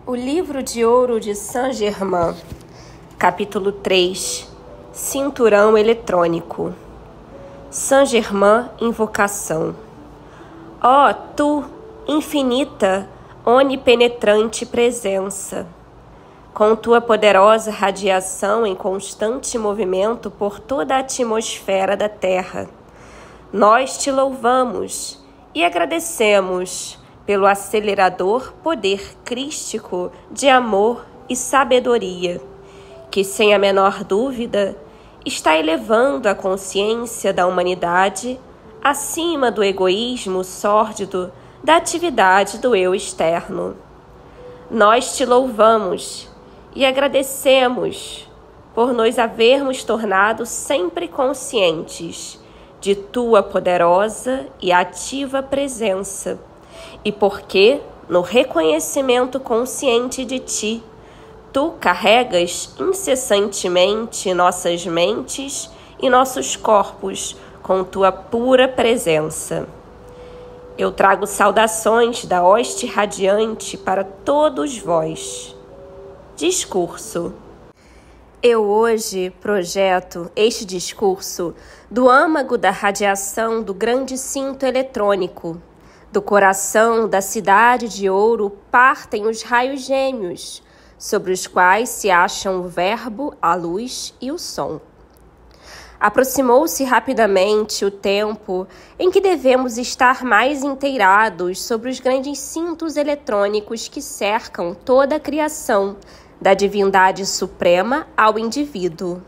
O livro de ouro de Saint-Germain, capítulo 3, Cinturão eletrônico. Saint-Germain, invocação. Ó, tu, infinita, onipenetrante presença, com tua poderosa radiação em constante movimento por toda a atmosfera da Terra, nós te louvamos e agradecemos pelo acelerador poder crístico de amor e sabedoria, que, sem a menor dúvida, está elevando a consciência da humanidade acima do egoísmo sórdido da atividade do eu externo. Nós te louvamos e agradecemos por nos havermos tornado sempre conscientes de tua poderosa e ativa presença, e porque, no reconhecimento consciente de ti, tu carregas incessantemente nossas mentes e nossos corpos com tua pura presença. Eu trago saudações da hoste radiante para todos vós. Discurso. Eu hoje projeto este discurso do âmago da radiação do grande cinto eletrônico. Do coração da cidade de ouro partem os raios gêmeos, sobre os quais se acham o verbo, a luz e o som. Aproximou-se rapidamente o tempo em que devemos estar mais inteirados sobre os grandes cintos eletrônicos que cercam toda a criação, da divindade suprema ao indivíduo.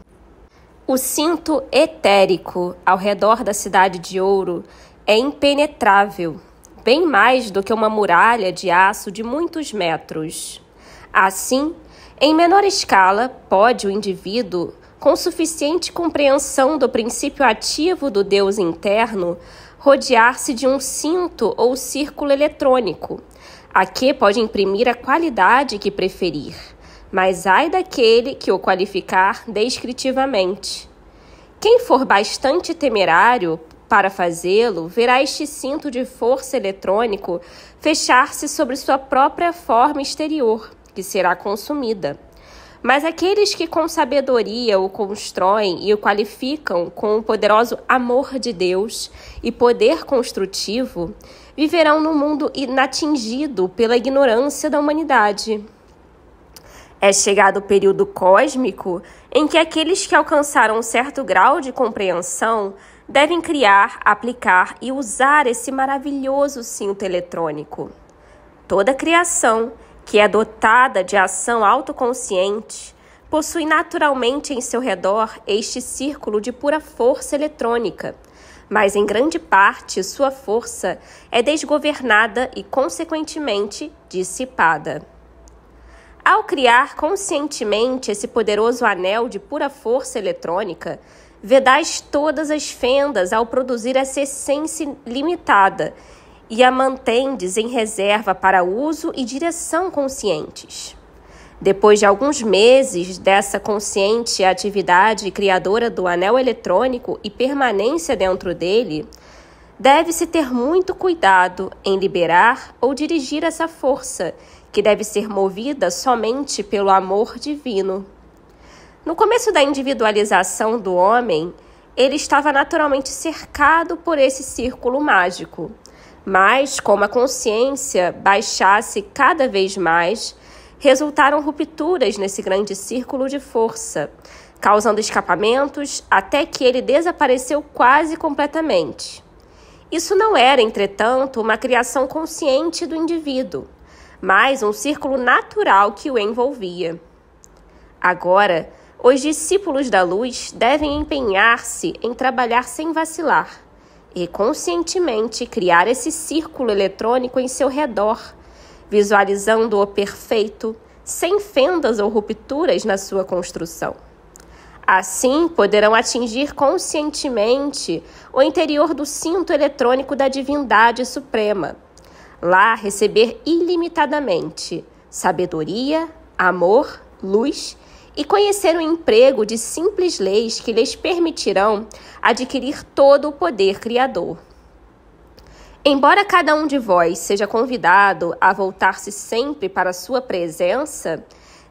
O cinto etérico ao redor da cidade de ouro é impenetrável, bem mais do que uma muralha de aço de muitos metros. Assim, em menor escala, pode o indivíduo, com suficiente compreensão do princípio ativo do Deus interno, rodear-se de um cinto ou círculo eletrônico, a que pode imprimir a qualidade que preferir, mas ai daquele que o qualificar descritivamente. Quem for bastante temerário para fazê-lo, verá este cinto de força eletrônico fechar-se sobre sua própria forma exterior, que será consumida. Mas aqueles que com sabedoria o constroem e o qualificam com o poderoso amor de Deus e poder construtivo, viverão num mundo inatingido pela ignorância da humanidade. É chegado o período cósmico em que aqueles que alcançaram um certo grau de compreensão devem criar, aplicar e usar esse maravilhoso cinto eletrônico. Toda criação que é dotada de ação autoconsciente possui naturalmente em seu redor este círculo de pura força eletrônica, mas em grande parte sua força é desgovernada e, consequentemente, dissipada. Ao criar conscientemente esse poderoso anel de pura força eletrônica, vedais todas as fendas ao produzir essa essência limitada e a mantendes em reserva para uso e direção conscientes. Depois de alguns meses dessa consciente atividade criadora do anel eletrônico e permanência dentro dele, deve-se ter muito cuidado em liberar ou dirigir essa força, que deve ser movida somente pelo amor divino. No começo da individualização do homem, ele estava naturalmente cercado por esse círculo mágico, mas como a consciência baixasse cada vez mais, resultaram rupturas nesse grande círculo de força, causando escapamentos até que ele desapareceu quase completamente. Isso não era, entretanto, uma criação consciente do indivíduo, mas um círculo natural que o envolvia. Agora, os discípulos da luz devem empenhar-se em trabalhar sem vacilar e conscientemente criar esse círculo eletrônico em seu redor, visualizando-o perfeito, sem fendas ou rupturas na sua construção. Assim, poderão atingir conscientemente o interior do cinto eletrônico da divindade suprema. Lá receber ilimitadamente sabedoria, amor, luz e conhecer o emprego de simples leis que lhes permitirão adquirir todo o poder criador. Embora cada um de vós seja convidado a voltar-se sempre para a sua presença,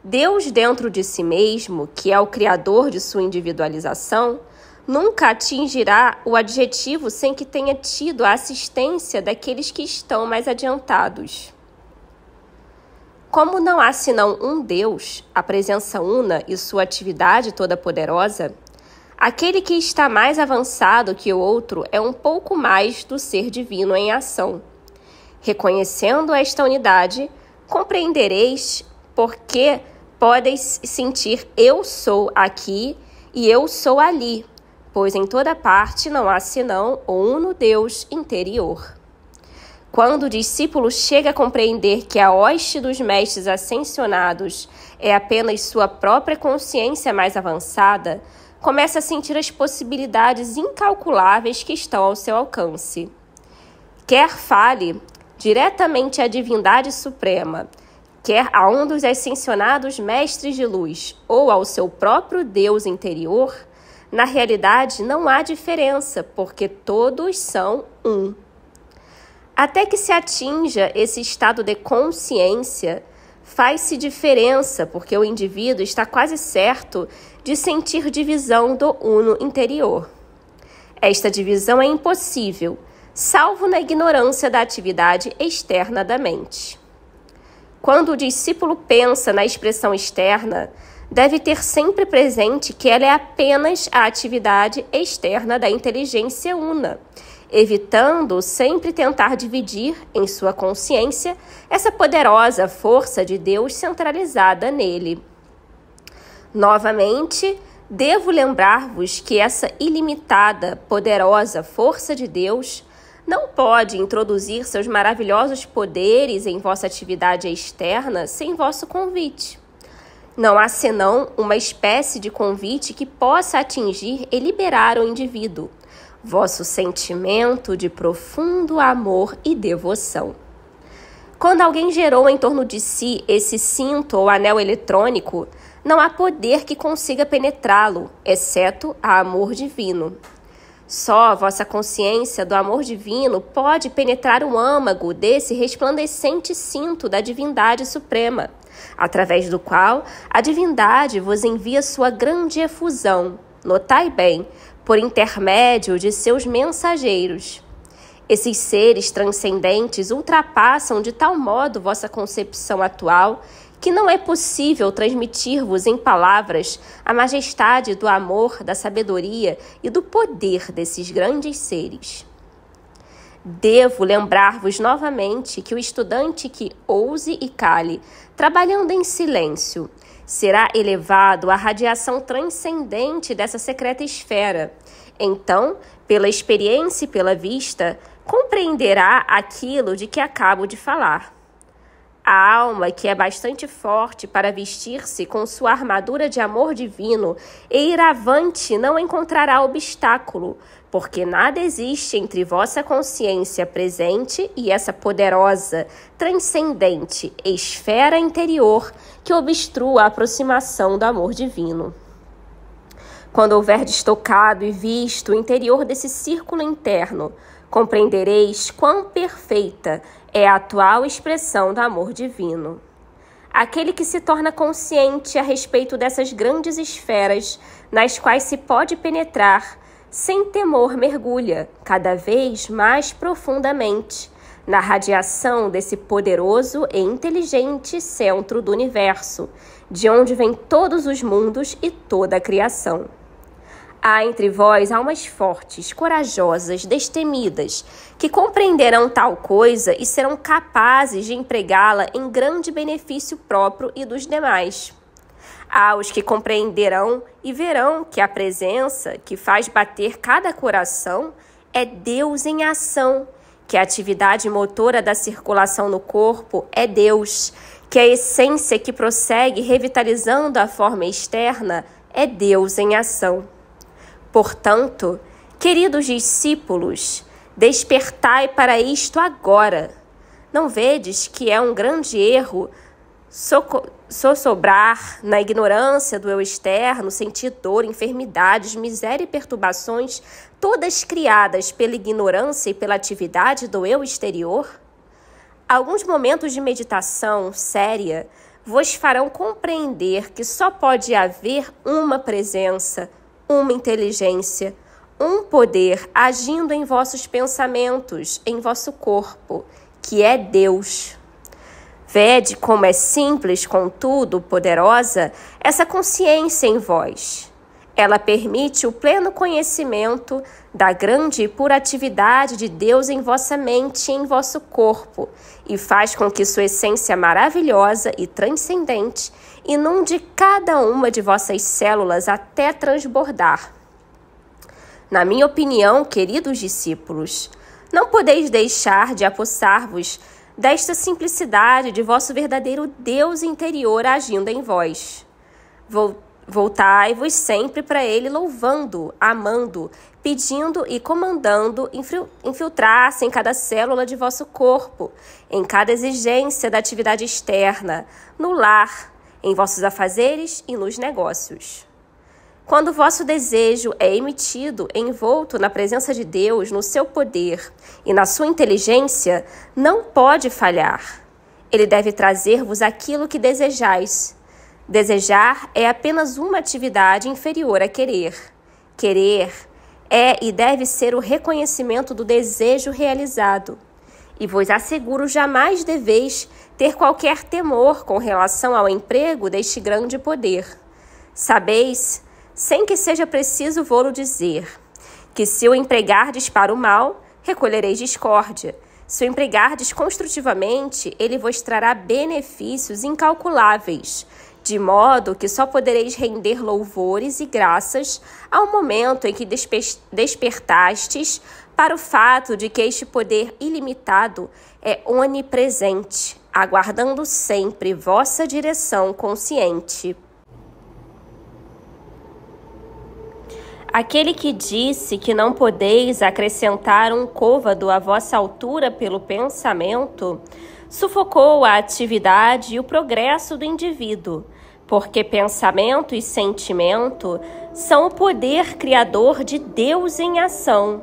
Deus dentro de si mesmo, que é o criador de sua individualização, nunca atingirá o adjetivo sem que tenha tido a assistência daqueles que estão mais adiantados. Como não há senão um Deus, a presença una e sua atividade toda-poderosa, aquele que está mais avançado que o outro é um pouco mais do ser divino em ação. Reconhecendo esta unidade, compreendereis porque podeis sentir eu sou aqui e eu sou ali, pois em toda parte não há senão o uno Deus interior. Quando o discípulo chega a compreender que a hoste dos mestres ascensionados é apenas sua própria consciência mais avançada, começa a sentir as possibilidades incalculáveis que estão ao seu alcance. Quer fale diretamente à divindade suprema, quer a um dos ascensionados mestres de luz ou ao seu próprio Deus interior, na realidade não há diferença, porque todos são um. Até que se atinja esse estado de consciência, faz-se diferença, porque o indivíduo está quase certo de sentir divisão do uno interior. Esta divisão é impossível, salvo na ignorância da atividade externa da mente. Quando o discípulo pensa na expressão externa, deve ter sempre presente que ela é apenas a atividade externa da inteligência una, evitando sempre tentar dividir em sua consciência essa poderosa força de Deus centralizada nele. Novamente, devo lembrar-vos que essa ilimitada, poderosa força de Deus não pode introduzir seus maravilhosos poderes em vossa atividade externa sem vosso convite. Não há senão uma espécie de convite que possa atingir e liberar o indivíduo, vosso sentimento de profundo amor e devoção. Quando alguém gerou em torno de si esse cinto ou anel eletrônico, não há poder que consiga penetrá-lo, exceto a amor divino. Só vossa consciência do amor divino pode penetrar o âmago desse resplandecente cinto da divindade suprema, através do qual a divindade vos envia sua grande efusão, notai bem, por intermédio de seus mensageiros. Esses seres transcendentes ultrapassam de tal modo vossa concepção atual que não é possível transmitir-vos em palavras a majestade do amor, da sabedoria e do poder desses grandes seres. Devo lembrar-vos novamente que o estudante que ouse e cale, trabalhando em silêncio, será elevado à radiação transcendente dessa secreta esfera. Então, pela experiência e pela vista, compreenderá aquilo de que acabo de falar. A alma, que é bastante forte para vestir-se com sua armadura de amor divino e ir avante, não encontrará obstáculo, porque nada existe entre vossa consciência presente e essa poderosa, transcendente esfera interior que obstrua a aproximação do amor divino. Quando houverdes tocado e visto o interior desse círculo interno, compreendereis quão perfeita é a atual expressão do amor divino. Aquele que se torna consciente a respeito dessas grandes esferas nas quais se pode penetrar, sem temor mergulha, cada vez mais profundamente, na radiação desse poderoso e inteligente centro do universo, de onde vêm todos os mundos e toda a criação. Há entre vós almas fortes, corajosas, destemidas, que compreenderão tal coisa e serão capazes de empregá-la em grande benefício próprio e dos demais. Há os que compreenderão e verão que a presença que faz bater cada coração é Deus em ação, que a atividade motora da circulação no corpo é Deus, que a essência que prossegue revitalizando a forma externa é Deus em ação. Portanto, queridos discípulos, despertai para isto agora. Não vedes que é um grande erro sossobrar na ignorância do eu externo, sentir dor, enfermidades, miséria e perturbações todas criadas pela ignorância e pela atividade do eu exterior? Alguns momentos de meditação séria vos farão compreender que só pode haver uma presença, uma inteligência, um poder agindo em vossos pensamentos, em vosso corpo, que é Deus. Vede como é simples, contudo, poderosa, essa consciência em vós. Ela permite o pleno conhecimento da grande e pura atividade de Deus em vossa mente e em vosso corpo, e faz com que sua essência maravilhosa e transcendente inunde cada uma de vossas células até transbordar. Na minha opinião, queridos discípulos, não podeis deixar de apossar-vos desta simplicidade de vosso verdadeiro Deus interior agindo em vós. Voltai-vos sempre para Ele louvando, amando, pedindo e comandando infiltrar-se em cada célula de vosso corpo, em cada exigência da atividade externa, no lar, em vossos afazeres e nos negócios. Quando o vosso desejo é emitido, envolto na presença de Deus, no seu poder e na sua inteligência, não pode falhar. Ele deve trazer-vos aquilo que desejais. Desejar é apenas uma atividade inferior a querer. Querer é e deve ser o reconhecimento do desejo realizado. E vos asseguro, jamais deveis ter qualquer temor com relação ao emprego deste grande poder. Sabeis, sem que seja preciso vô-lo dizer, que se o empregardes para o mal, recolhereis discórdia. Se o empregardes construtivamente, ele vos trará benefícios incalculáveis, de modo que só podereis render louvores e graças ao momento em que despertastes para o fato de que este poder ilimitado é onipresente, aguardando sempre vossa direção consciente. Aquele que disse que não podeis acrescentar um côvado à vossa altura pelo pensamento, sufocou a atividade e o progresso do indivíduo, porque pensamento e sentimento são o poder criador de Deus em ação.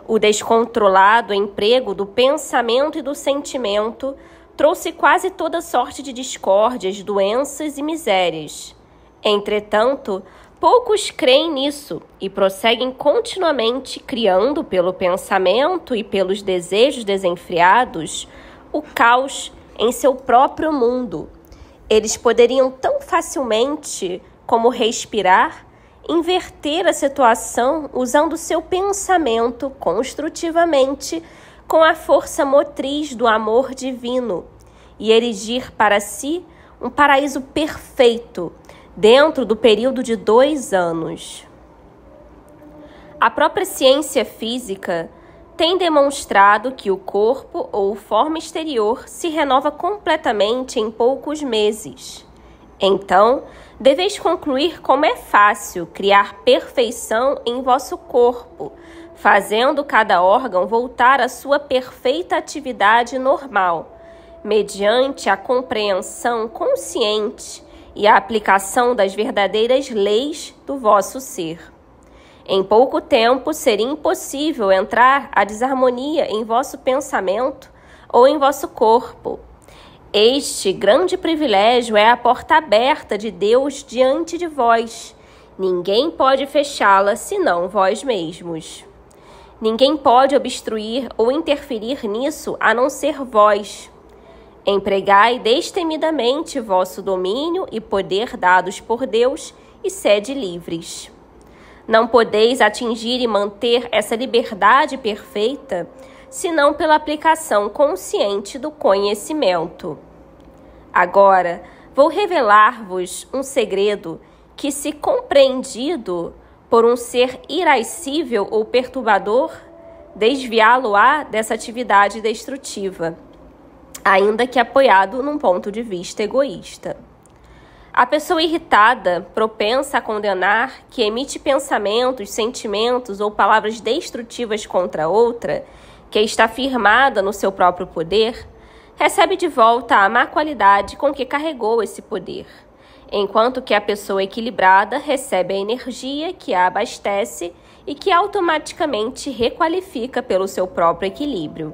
O descontrolado emprego do pensamento e do sentimento trouxe quase toda sorte de discórdias, doenças e misérias. Entretanto, poucos creem nisso e prosseguem continuamente criando pelo pensamento e pelos desejos desenfreados o caos em seu próprio mundo. Eles poderiam tão facilmente como respirar, inverter a situação usando seu pensamento construtivamente com a força motriz do amor divino e erigir para si um paraíso perfeito dentro do período de 2 anos. A própria ciência física tem demonstrado que o corpo ou forma exterior se renova completamente em poucos meses. Então, deveis concluir como é fácil criar perfeição em vosso corpo, fazendo cada órgão voltar à sua perfeita atividade normal, mediante a compreensão consciente e a aplicação das verdadeiras leis do vosso ser. Em pouco tempo seria impossível entrar a desarmonia em vosso pensamento ou em vosso corpo. Este grande privilégio é a porta aberta de Deus diante de vós. Ninguém pode fechá-la senão vós mesmos. Ninguém pode obstruir ou interferir nisso a não ser vós. Empregai destemidamente vosso domínio e poder dados por Deus e sede livres. Não podeis atingir e manter essa liberdade perfeita, senão pela aplicação consciente do conhecimento. Agora, vou revelar-vos um segredo que, se compreendido por um ser irascível ou perturbador, desviá-lo-á dessa atividade destrutiva, ainda que apoiado num ponto de vista egoísta. A pessoa irritada, propensa a condenar, que emite pensamentos, sentimentos ou palavras destrutivas contra outra, que está firmada no seu próprio poder, recebe de volta a má qualidade com que carregou esse poder. enquanto que a pessoa equilibrada recebe a energia que a abastece e que automaticamente requalifica pelo seu próprio equilíbrio.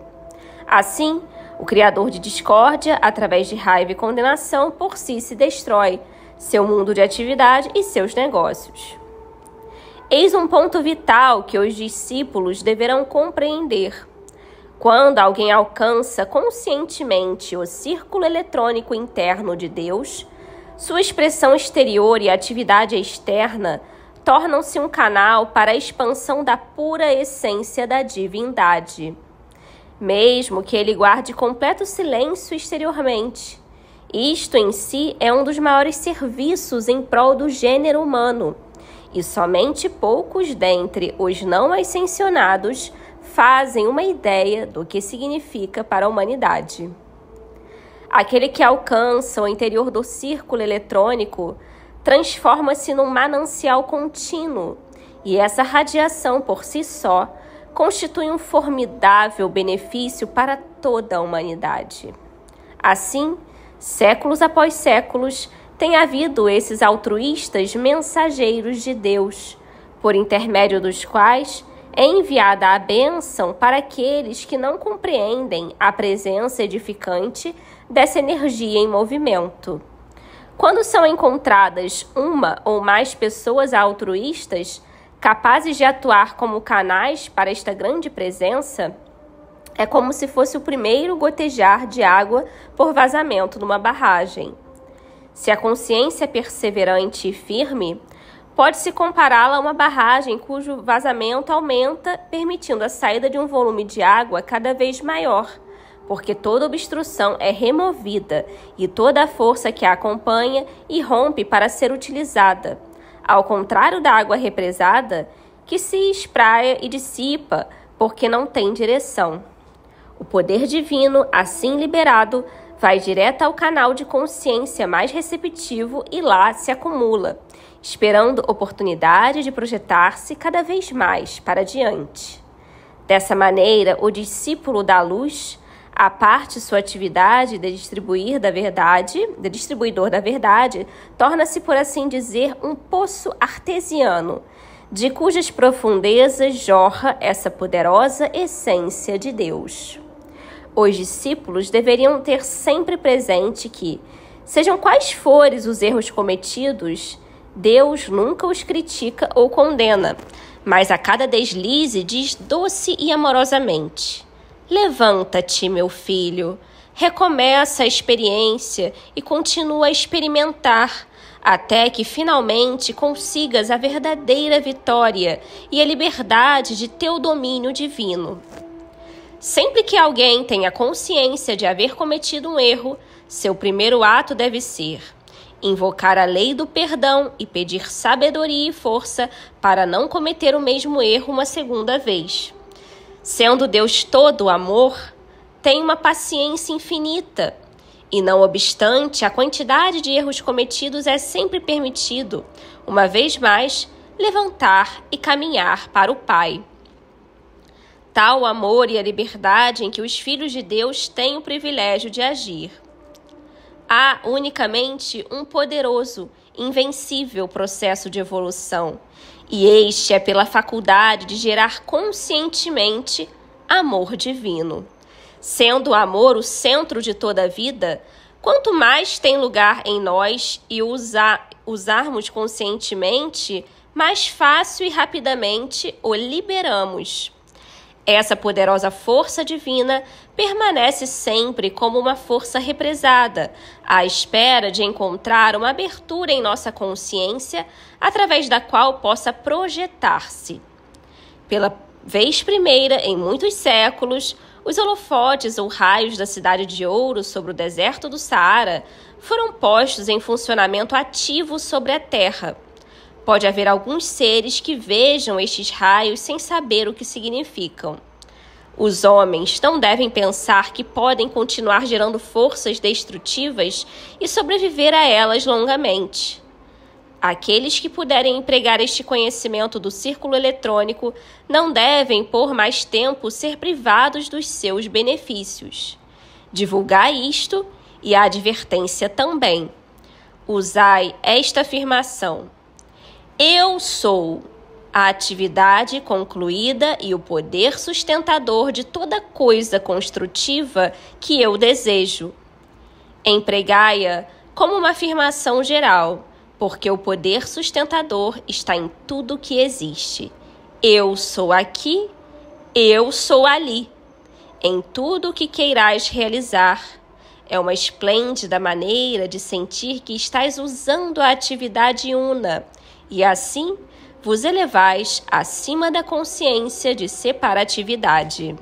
Assim, o criador de discórdia, através de raiva e condenação, por si se destrói, seu mundo de atividade e seus negócios. Eis um ponto vital que os discípulos deverão compreender. Quando alguém alcança conscientemente o círculo eletrônico interno de Deus, sua expressão exterior e atividade externa tornam-se um canal para a expansão da pura essência da divindade. Mesmo que ele guarde completo silêncio exteriormente, isto em si é um dos maiores serviços em prol do gênero humano, e somente poucos dentre os não ascensionados fazem uma ideia do que significa para a humanidade. Aquele que alcança o interior do círculo eletrônico transforma-se num manancial contínuo, e essa radiação por si só constitui um formidável benefício para toda a humanidade. Assim, séculos após séculos, tem havido esses altruístas mensageiros de Deus, por intermédio dos quais é enviada a bênção para aqueles que não compreendem a presença edificante dessa energia em movimento. Quando são encontradas uma ou mais pessoas altruístas capazes de atuar como canais para esta grande presença, é como se fosse o primeiro gotejar de água por vazamento numa barragem. Se a consciência é perseverante e firme, pode-se compará-la a uma barragem cujo vazamento aumenta, permitindo a saída de um volume de água cada vez maior, porque toda obstrução é removida e toda a força que a acompanha irrompe para ser utilizada, ao contrário da água represada, que se espraia e dissipa porque não tem direção. O poder divino, assim liberado, vai direto ao canal de consciência mais receptivo e lá se acumula, esperando oportunidade de projetar-se cada vez mais para diante. Dessa maneira, o discípulo da luz, à parte sua atividade de distribuidor da verdade, torna-se, por assim dizer, um poço artesiano, de cujas profundezas jorra essa poderosa essência de Deus. Os discípulos deveriam ter sempre presente que, sejam quais forem os erros cometidos, Deus nunca os critica ou condena, mas a cada deslize diz doce e amorosamente: levanta-te, meu filho, recomeça a experiência e continua a experimentar, até que finalmente consigas a verdadeira vitória e a liberdade de teu domínio divino. Sempre que alguém tenha consciência de haver cometido um erro, seu primeiro ato deve ser invocar a lei do perdão e pedir sabedoria e força para não cometer o mesmo erro uma segunda vez. Sendo Deus todo amor, tem uma paciência infinita, e não obstante a quantidade de erros cometidos é sempre permitido, uma vez mais, levantar e caminhar para o Pai. Tal amor e a liberdade em que os filhos de Deus têm o privilégio de agir. Há unicamente um poderoso, invencível processo de evolução, e este é pela faculdade de gerar conscientemente amor divino. Sendo o amor o centro de toda a vida, quanto mais tem lugar em nós e usarmos conscientemente, mais fácil e rapidamente o liberamos. Essa poderosa força divina permanece sempre como uma força represada, à espera de encontrar uma abertura em nossa consciência através da qual possa projetar-se. Pela vez primeira em muitos séculos, os holofotes ou raios da Cidade de Ouro sobre o deserto do Saara foram postos em funcionamento ativo sobre a Terra. Pode haver alguns seres que vejam estes raios sem saber o que significam. Os homens não devem pensar que podem continuar gerando forças destrutivas e sobreviver a elas longamente. Aqueles que puderem empregar este conhecimento do círculo eletrônico não devem, por mais tempo, ser privados dos seus benefícios. Divulgar isto e a advertência também. Usai esta afirmação: eu sou a atividade concluída e o poder sustentador de toda coisa construtiva que eu desejo. Empregai-a como uma afirmação geral, porque o poder sustentador está em tudo que existe. Eu sou aqui, eu sou ali. Em tudo o que queirais realizar. É uma esplêndida maneira de sentir que estás usando a atividade una, e assim vos elevais acima da consciência de separatividade.